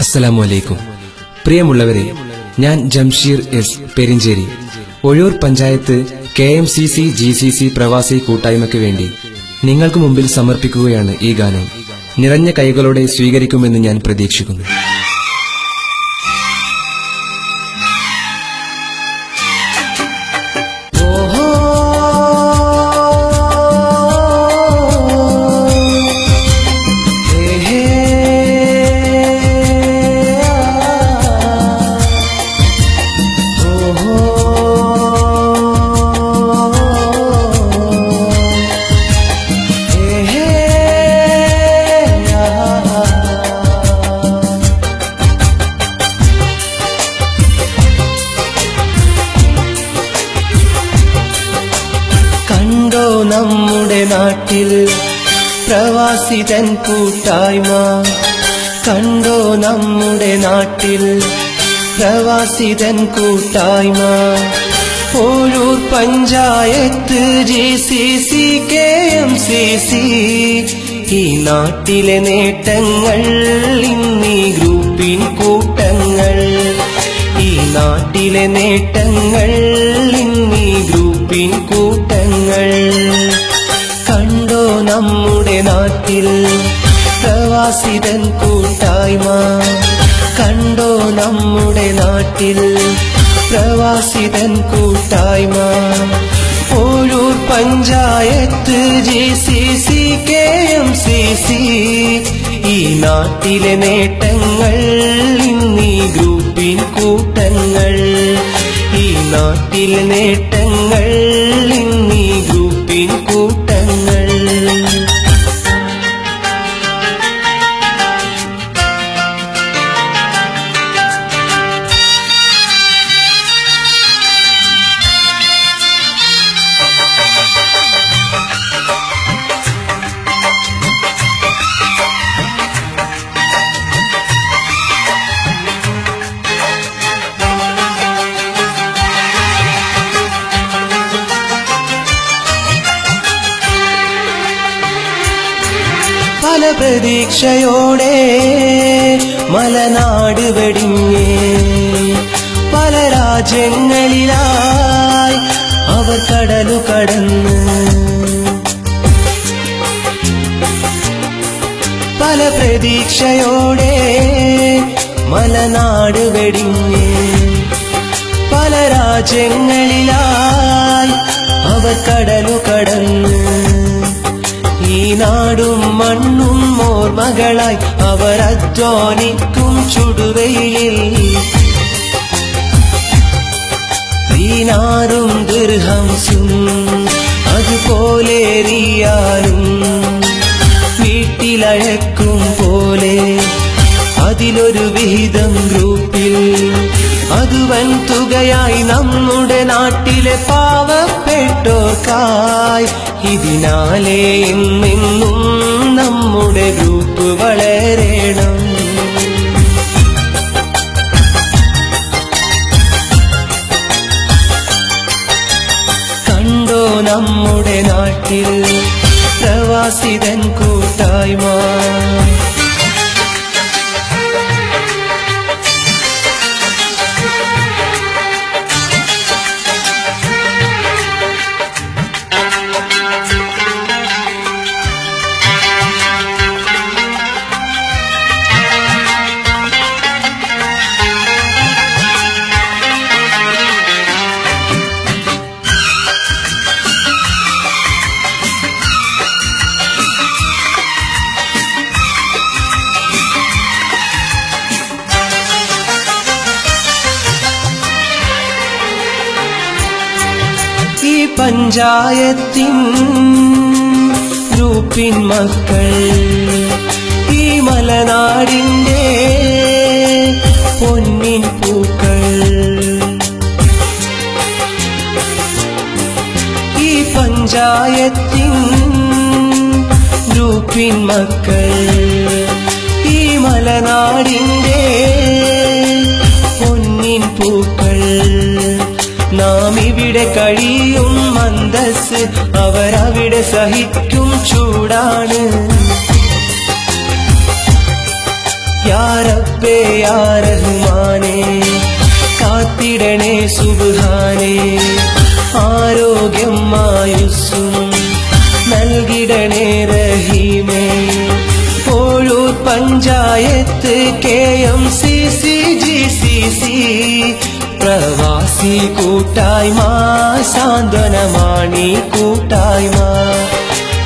അസ്സലാമു അലൈക്കും. പ്രിയമുള്ളവരെ, ഞാൻ Jamsheer S Perincheri, Ozhur panchayat KMCC GCC പ്രവാസി കൂട്ടായ്മയ്ക്ക് വേണ്ടി നിങ്ങൾക്ക് മുമ്പിൽ സമർപ്പിക്കുകയാണ് ഈ ഗാനം. നിറഞ്ഞ കൈകളോടെ സ്വീകരിക്കുമെന്ന് ഞാൻ പ്രതീക്ഷിക്കുന്നു. കണ്ടോ നമ്മുടെ നാട്ടിൽ പ്രവാസിതൻ കൂട്ടായ്മ, കണ്ടോ നമ്മുടെ നാട്ടിൽ പ്രവാസിതൻ കൂട്ടായ്മ. ഒഴൂർ പഞ്ചായത്ത് GCC KMCC, ഈ നാട്ടിലെ നേട്ടങ്ങൾ ഇന്നീ ഗ്രൂപ്പിൻ കൂട്ടങ്ങൾ, ഈ നാട്ടിലെ നേട്ടങ്ങൾ ഇന്നീ ഗ്രൂപ്പിൻ കൂട്ടങ്ങൾ. കണ്ടോ നമ്മുടെ നാട്ടിൽ പ്രവാസിതൻ കൂട്ടായ്മ, കണ്ടോ നമ്മുടെ നാട്ടിൽ പ്രവാസിതൻ കൂട്ടായ്മ. ഒഴൂർ പഞ്ചായത്ത് GCC KMCC, ഈ നാട്ടിലെ നേട്ടങ്ങൾ ഇന്നീ ഗ്രൂപ്പിൻ കൂട്ടങ്ങൾ, ഈ നാട്ടിലെ നേട്ടങ്ങൾ ഇന്നീ ഗ്രൂപ്പിൻ കൂട്ടങ്ങൾ. പല പ്രതീക്ഷയോടെ മലനാട് വെടിഞ്ഞേ, പല രാജ്യങ്ങളിലായി അവർ കടലു കടന്ന്, പല പ്രതീക്ഷയോടെ മലനാട് വെടിഞ്ഞേ, പല രാജ്യങ്ങളിലായി അവർ കടലു കടന്ന്. ഈ നാടും മണ്ണും ഓർമ്മകളായി അവർ അധ്വാനിക്കും ചുടുവെയിൽ, ദീനാറും ദിർഹംസും അതുപോലെ റിയാലും വീട്ടിലഴക്കും പോലെ അതിലൊരു വിഹിതം ഗ്രൂപ്പിൽ, അത് വൻ തുകയായി നമ്മുടെ നാട്ടിലെ പാവപ്പെട്ടോർക്കായി. ഇതിനാലേ എന്നെന്നും നമ്മുടെ ഗ്രൂപ്പ് വളരണം. കണ്ടോ നമ്മുടെ നാട്ടിൽ പ്രവാസിതൻ കൂട്ടായ്മ. ഈ പഞ്ചായത്തിൻ ഗ്രൂപ്പിൻ മക്കൾ, ഈ മലനാടിൻ്റെ പൊന്നിൻ പൂക്കൾ, ഈ പഞ്ചായത്തിൻ ഗ്രൂപ്പിൻ മക്കൾ, ഈ മലനാടിൻ്റെ പൊന്നിൻ പൂക്കൾ. നാം ഇവിടെ കഴിയും അന്തസ് അവരവിടെ സഹിക്കും ചൂടാണ്. യാ റബ്ബേ യാ റഹ്മാനേ കാത്തിടണേ സുബ്ഹാനേ ആരോഗ്യം ആയുസ്സും നൽകിടണേ റഹീമേ ഓഴൂർ പഞ്ചായത്ത് KMCC GCC പ്രവാസി കൂട്ടായ്മ സാന്ത്വനമാണി കൂട്ടായ്മ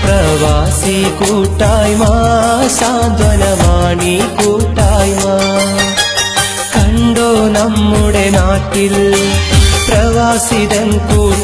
പ്രവാസി കൂട്ടായ്മ സാന്ത്വനമാണി കൂട്ടായ്മ കണ്ടോ നമ്മുടെ നാട്ടിൽ പ്രവാസിതൻ കൂട്ടായ്മ